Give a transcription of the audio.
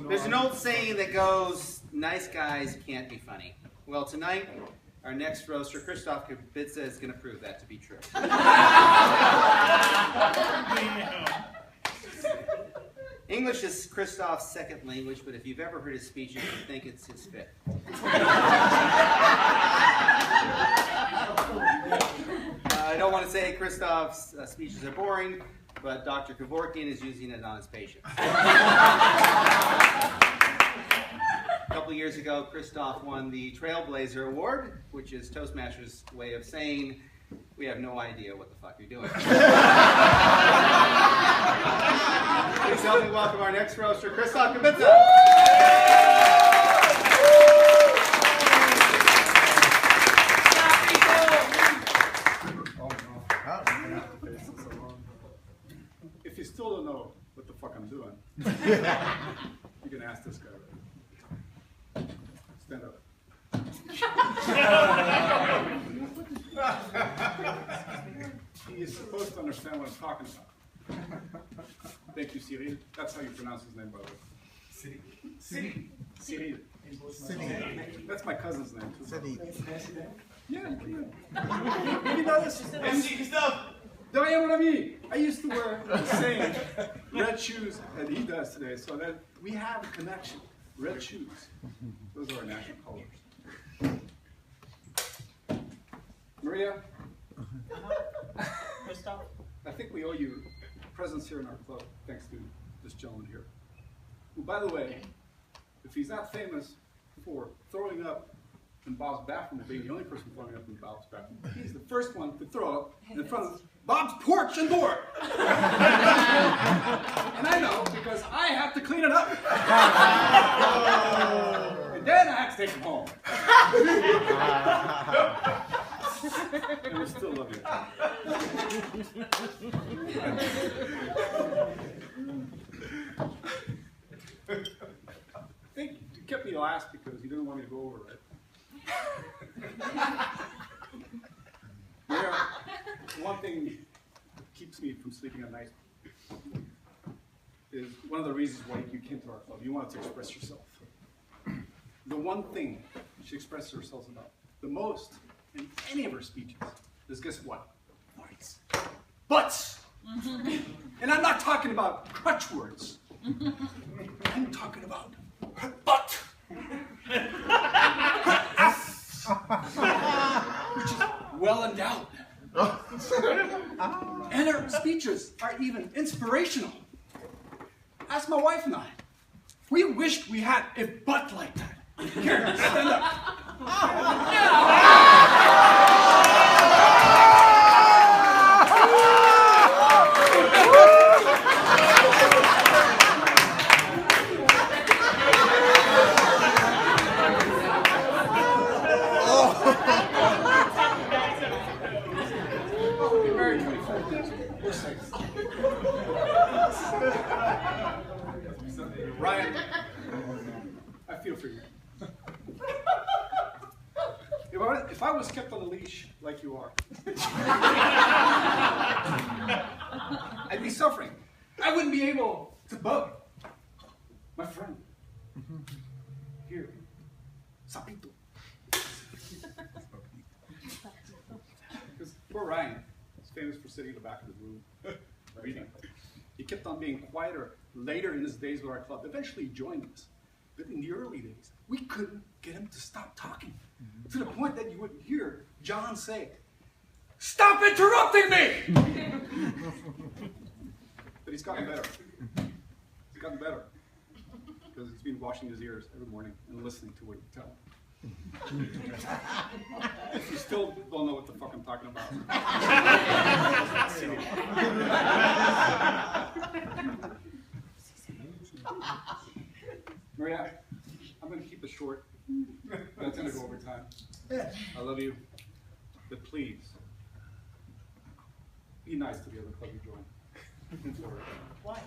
There's an old saying that goes, nice guys can't be funny. Well, tonight, our next roaster, Christoph Kubitza, is going to prove that to be true. English is Christoph's second language, but if you've ever heard his speeches, you think it's his fifth. I don't want to say Christoph's speeches are boring, but Dr. Kevorkian is using it on his patients. A couple years ago, Christoph won the Trailblazer Award, which is Toastmasters' way of saying, we have no idea what the fuck you're doing. Please help me welcome our next roaster, Christoph Kubitza. If you still don't know what the fuck I'm doing, you can ask this guy. Stand up. He is supposed to understand what I'm talking about. Thank you, Cyril. That's how you pronounce his name, by the way. Cyril. That's my cousin's name, too. Yeah, you can. You know this? Merci, Christoph. De rien, mon ami. I used to wear the same red shoes that he does today, so that we have a connection. Red shoes. Those are our national colors. Maria? Christoph? I think we owe you a presence here in our club, thanks to this gentleman here. Who, by the way, if he's not famous for throwing up in Bob's bathroom, or being the only person throwing up in Bob's bathroom, he's the first one to throw up in front of Bob's porch and door. And I know because I have to clean it up. And then I have to take him home. And we still love you. I think you kept me last because you didn't want me to go over, right? Yeah, one thing that keeps me from sleeping at night is one of the reasons why you came to our club. You wanted to express yourself. The one thing she expresses herself about the most in any of her speeches is, guess what? Farts. Butts! And I'm not talking about crutch words. I'm talking about her butt. Her ass. Which is well endowed. And her speeches are even inspirational. Ask my wife and I. We wished we had a butt like that. Here, stand up. Ryan, I feel for you. If I was kept on a leash like you are, I'd be suffering. I wouldn't be able to bug my friend. Here, Sapito. Because poor Ryan is famous for sitting in the back of the room reading. He kept on being quieter later in his days with our club. Eventually he joined us. But in the early days, we couldn't get him to stop talking. To the point that you would hear John say, "Stop interrupting me!" But he's gotten better. He's gotten better. Because he's been washing his ears every morning and listening to what you tell him. If you still don't know what the fuck I'm talking about. Maria, I'm going to keep it short. That's going to go over time. I love you. But please, be nice to the other club you join. Why?